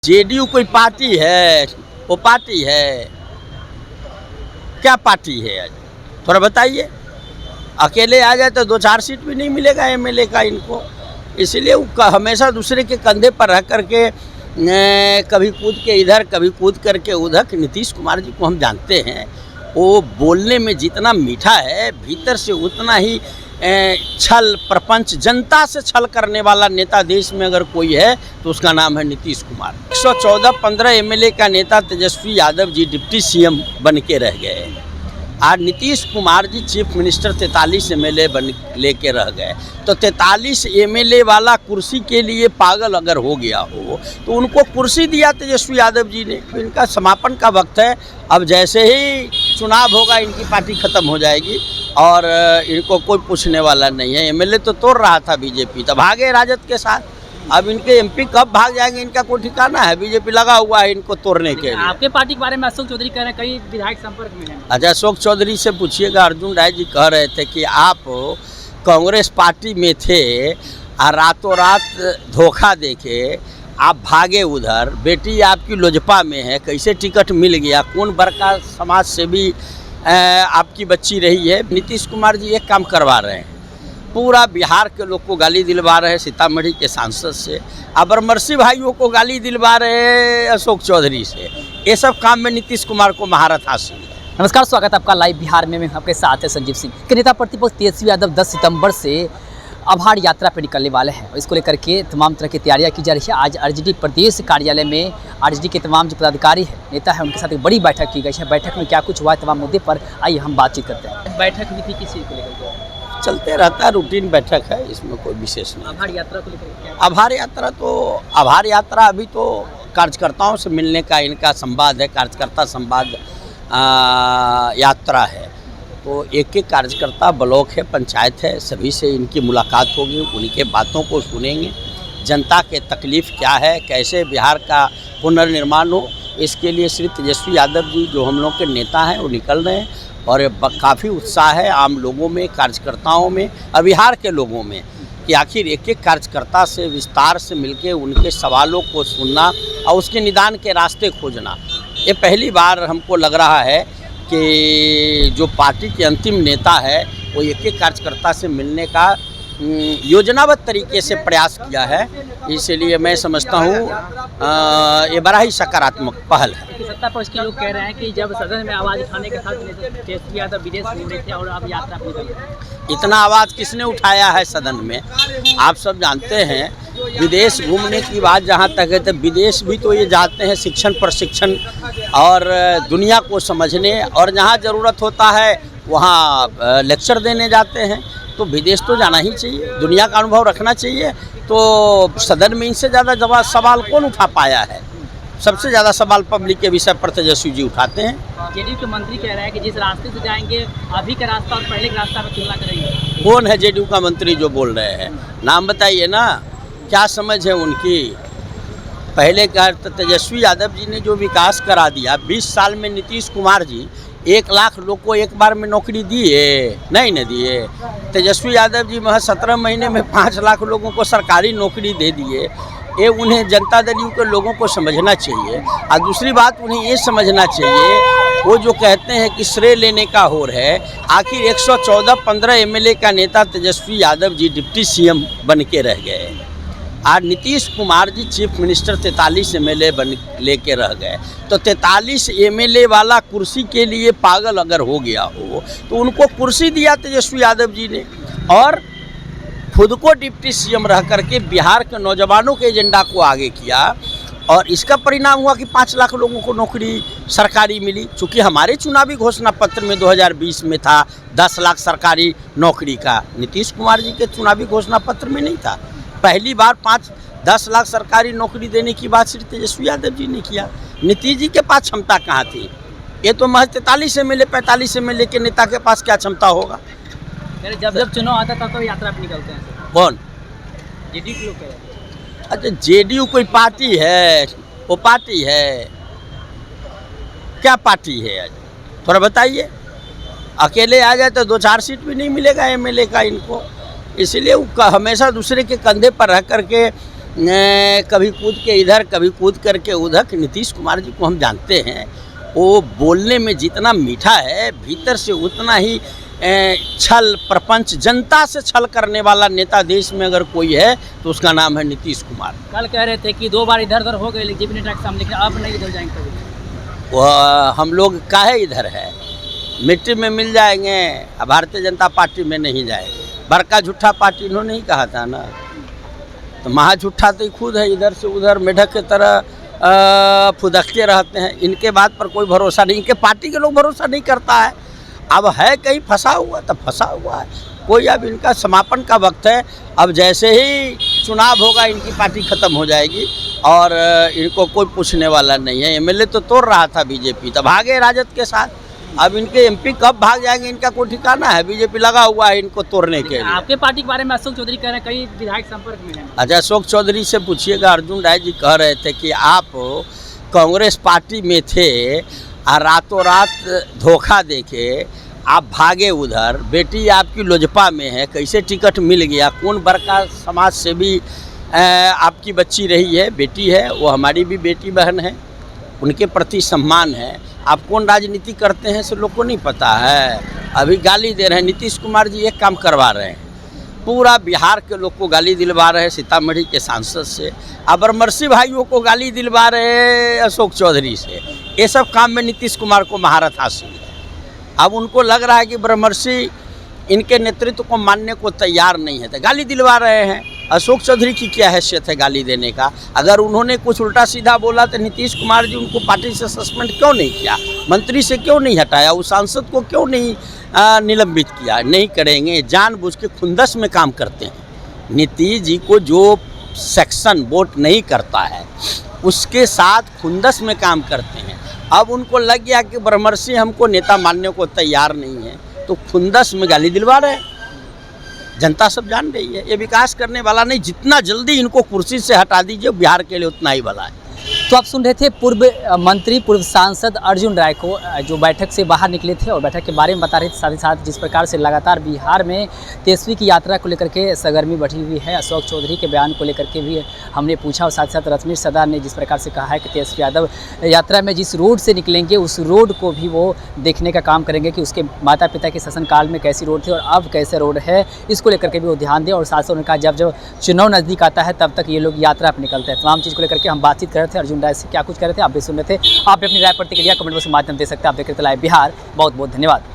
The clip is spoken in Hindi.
जेडीयू कोई पार्टी है? वो पार्टी है? क्या पार्टी है? आज थोड़ा बताइए। अकेले आ जाए तो 2-4 सीट भी नहीं मिलेगा एमएलए का इनको। इसलिए वो हमेशा दूसरे के कंधे पर रह करके कभी कूद के इधर कभी कूद करके उधर। नीतीश कुमार जी को हम जानते हैं, वो बोलने में जितना मीठा है भीतर से उतना ही छल प्रपंच, जनता से छल करने वाला नेता देश में अगर कोई है तो उसका नाम है नीतीश कुमार। 114-15 एमएलए का नेता तेजस्वी यादव जी डिप्टी सीएम बन के रह गए। आज Nitish Kumar ji chief minister 43 MLA बन लेके रह गए। तो 43 एमएलए वाला कुर्सी के लिए पागल अगर हो गया हो तो उनको कुर्सी दिया तेजस्वी यादव जी ने। इनका समापन का वक्त है। अब जैसे ही चुनाव होगा इनकी पार्टी खत्म हो जाएगी और इनको कोई पूछने वाला नहीं है। एमएलए तो तोड़ रहा था बीजेपी, तो भागे राजद के साथ। अब इनके एमपी कब भाग जाएंगे इनका कोई ठिकाना है। बीजेपी लगा हुआ है इनको तोड़ने के लिए। आपके पार्टी के बारे में अशोक चौधरी कह रहे हैं कई विधायक संपर्क में हैं। अच्छा, अशोक चौधरी से पूछिएगा। अर्जुन राय जी कह रहे थे कि आप कांग्रेस पार्टी में थे और रातों रात धोखा देके आप भागे उधर। बेटी आपकी लोजपा में है, कैसे टिकट मिल गया? कौन बड़का समाज सेवी आपकी बच्ची रही है? नीतीश कुमार जी एक काम करवा रहे हैं, पूरा बिहार के लोग को गाली दिलवा रहे हैं सीतामढ़ी के सांसद से। अबरमर्सी भाइयों को गाली दिलवा रहे हैं अशोक चौधरी से। ये सब काम में नीतीश कुमार को महारत हासिल है। नमस्कार, स्वागत है आपका लाइव बिहार में। मैं आपके साथ है संजीव सिंह। के नेता प्रतिपक्ष तेजस्वी यादव 10 सितंबर से आभार यात्रा पर निकलने वाले हैं। इसको लेकर के तमाम तरह की तैयारियां की जा रही है। आज आरजेडी प्रदेश कार्यालय में आरजेडी के तमाम जो पदाधिकारी हैं, नेता हैं, उनके साथ एक बड़ी बैठक की गई है। बैठक में क्या कुछ हुआ है तमाम मुद्दे पर आइए हम बातचीत करते हैं। बैठक हुई थी किस चीज़ को लेकर? चलते रहता है, रूटीन बैठक है, इसमें कोई विशेष नहीं। आभार यात्रा को लेकर क्या? आभार यात्रा अभी तो कार्यकर्ताओं से मिलने का इनका संवाद है, कार्यकर्ता संवाद यात्रा है। तो एक एक कार्यकर्ता, ब्लॉक है, पंचायत है, सभी से इनकी मुलाकात होगी, उनके बातों को सुनेंगे। जनता के तकलीफ़ क्या है, कैसे बिहार का पुनर्निर्माण हो, इसके लिए श्री तेजस्वी यादव जी जो हम लोग के नेता हैं वो निकल रहे हैं। और काफ़ी उत्साह है आम लोगों में, कार्यकर्ताओं में और बिहार के लोगों में कि आखिर एक एक कार्यकर्ता से विस्तार से मिलके उनके सवालों को सुनना और उसके निदान के रास्ते खोजना। ये पहली बार हमको लग रहा है कि जो पार्टी के अंतिम नेता है वो एक एक कार्यकर्ता से मिलने का योजनाबद्ध तरीके से प्रयास किया है। इसलिए मैं समझता हूँ ये बड़ा ही सकारात्मक पहल है। सत्ता पक्ष के लोग कह रहे हैं कि जब सदन में आवाज़ उठाने के साथ तेजस्वी यादव विदेश घूम रहे थे और अब यात्रा अपनी कर रहे हैं। इतना आवाज़ किसने उठाया है सदन में? आप सब जानते हैं विदेश घूमने की बात जहाँ तक है तो विदेश भी तो ये जाते हैं शिक्षण प्रशिक्षण और दुनिया को समझने, और जहाँ ज़रूरत होता है वहाँ लेक्चर देने जाते हैं। तो विदेश तो जाना ही चाहिए, दुनिया का अनुभव रखना चाहिए। तो सदन में इनसे ज़्यादा सवाल कौन उठा पाया है? सबसे ज़्यादा सवाल पब्लिक के विषय पर तेजस्वी जी उठाते हैं। जेडीयू के मंत्री कह रहे हैं कि जिस रास्ते से जाएंगे अभी का रास्ता और पहले के रास्ता में तुलना करेंगे। कौन है जेडीयू का मंत्री जो बोल रहे हैं? नाम बताइए ना, क्या समझ है उनकी? पहले का तेजस्वी यादव जी ने जो विकास करा दिया 20 साल में, नीतीश कुमार जी 1 लाख लोग को एक बार में नौकरी दिए? नहीं न दिए। तेजस्वी यादव जी महज 17 महीने में 5 लाख लोगों को सरकारी नौकरी दे दिए। ये उन्हें जनता दल के लोगों को समझना चाहिए। और दूसरी बात उन्हें ये समझना चाहिए, वो जो कहते हैं कि श्रेय लेने का होर है, आखिर 114-15 एमएलए का नेता तेजस्वी यादव जी डिप्टी सीएम बन के रह गए। आज Nitish Kumar ji chief minister 43 MLA बन लेके रह गए। तो 43 एमएलए वाला कुर्सी के लिए पागल अगर हो गया हो तो उनको कुर्सी दिया तेजस्वी यादव जी ने और खुद को डिप्टी सीएम रह करके बिहार के नौजवानों के एजेंडा को आगे किया। और इसका परिणाम हुआ कि 5 लाख लोगों को नौकरी सरकारी मिली। चूँकि हमारे चुनावी घोषणा पत्र में 2020 में था 10 लाख सरकारी नौकरी का, नीतीश कुमार जी के चुनावी घोषणा पत्र में नहीं था। पहली बार 5-10 लाख सरकारी नौकरी देने की बात श्री तेजस्वी यादव जी ने किया। नीतीश जी के पास क्षमता कहाँ थी? ये तो महज 43 एमएलए 45 एमएलए के नेता के पास क्या क्षमता होगा? जब चुनाव आता था तो यात्रा पर निकलते हैं। कौन? जेडीयू के लोग कह रहे हैं। अच्छा, जेडीयू कोई पार्टी है? वो पार्टी है? क्या पार्टी है? आज थोड़ा बताइए। अकेले आ जाए तो 2-4 सीट भी नहीं मिलेगा एमएलए का इनको। इसलिए वो हमेशा दूसरे के कंधे पर रह करके कभी कूद के इधर कभी कूद करके उधर। कि नीतीश कुमार जी को हम जानते हैं, वो बोलने में जितना मीठा है भीतर से उतना ही छल प्रपंच, जनता से छल करने वाला नेता देश में अगर कोई है तो उसका नाम है नीतीश कुमार। कल कह रहे थे कि 2 बार इधर उधर हो गए लेकिन जेपी नड्डा के सामने, अब नहीं इधर जाएंगे कभी। वह हम लोग काहे इधर है, मिट्टी में मिल जाएंगे, भारतीय जनता पार्टी में नहीं जाएंगे। बड़का झूठा पार्टी इन्होंने ही कहा था ना, तो महा झूठा तो खुद है, इधर से उधर मेढक की तरह फुदकते रहते हैं। इनके बात पर कोई भरोसा नहीं, इनके पार्टी के लोग भरोसा नहीं करता है। अब है कहीं फंसा हुआ तो फंसा हुआ है कोई। अब इनका समापन का वक्त है। अब जैसे ही चुनाव होगा इनकी पार्टी ख़त्म हो जाएगी और इनको कोई पूछने वाला नहीं है। एमएलए तो तोड़ रहा था बीजेपी, तो भागे राजद के साथ। अब इनके एमपी कब भाग जाएंगे इनका कोई ठिकाना है। बीजेपी लगा हुआ है इनको तोड़ने के लिए। आपके पार्टी के बारे में अशोक चौधरी कह रहे हैं कई विधायक संपर्क में हैं। अच्छा, अशोक चौधरी से पूछिएगा। अर्जुन राय जी कह रहे थे कि आप कांग्रेस पार्टी में थे और रातों रात धोखा देके आप भागे उधर। बेटी आपकी लोजपा में है, कैसे टिकट मिल गया? कौन बड़का समाज से भी आपकी बच्ची रही है, बेटी है, वो हमारी भी बेटी बहन है, उनके प्रति सम्मान है। आप कौन राजनीति करते हैं से लोग को नहीं पता है। अभी गाली दे रहे हैं। नीतीश कुमार जी एक काम करवा रहे हैं, पूरा बिहार के लोग को गाली दिलवा रहे हैं सीतामढ़ी के सांसद से। अबरमर्सी भाइयों को गाली दिलवा रहे हैं अशोक चौधरी से। ये सब काम में नीतीश कुमार को महारत हासिल है। अब उनको लग रहा है कि ब्रह्मर्षि इनके नेतृत्व को मानने को तैयार नहीं है, तो गाली दिलवा रहे हैं। अशोक चौधरी की क्या हैसियत है गाली देने का? अगर उन्होंने कुछ उल्टा सीधा बोला तो नीतीश कुमार जी उनको पार्टी से सस्पेंड क्यों नहीं किया, मंत्री से क्यों नहीं हटाया, उस सांसद को क्यों नहीं निलंबित किया? नहीं करेंगे, जानबूझ के खुंदस में काम करते हैं। नीतीश जी को जो सेक्शन वोट नहीं करता है उसके साथ खुंदस में काम करते हैं। अब उनको लग गया कि ब्रह्मर्षि हमको नेता मानने को तैयार नहीं है, तो खुंदस में गाली दिलवा रहे हैं। जनता सब जान रही है, ये विकास करने वाला नहीं। जितना जल्दी इनको कुर्सी से हटा दीजिए बिहार के लिए उतना ही भला है। तो आप सुन रहे थे पूर्व मंत्री, पूर्व सांसद अर्जुन राय को, जो बैठक से बाहर निकले थे और बैठक के बारे में बता रहे थे। साथ ही साथ जिस प्रकार से लगातार बिहार में तेजस्वी की यात्रा को लेकर के सरगर्मी बढ़ी हुई है, अशोक चौधरी के बयान को लेकर के भी हमने पूछा। और साथ ही साथ रश्मि सरदार ने जिस प्रकार से कहा है कि तेजस्वी यादव यात्रा में जिस रोड से निकलेंगे उस रोड को भी वो देखने का काम करेंगे कि उसके माता पिता के शासनकाल में कैसी रोड थी और अब कैसे रोड है, इसको लेकर के भी वो ध्यान दें। और साथ साथ उन्होंने कहा जब चुनाव नज़दीक आता है तब तक ये लोग यात्रा पर निकलते हैं। तमाम चीज़ को लेकर के हम बातचीत कर रहे थे। अर्जुन राय से क्या कुछ कह रहे थे आप भी सुन रहे थे। आप भी अपनी राय प्रतिक्रिया कमेंट बॉक्स के माध्यम दे सकते हैं। आप देख रहे थे लाइव बिहार। बहुत बहुत धन्यवाद।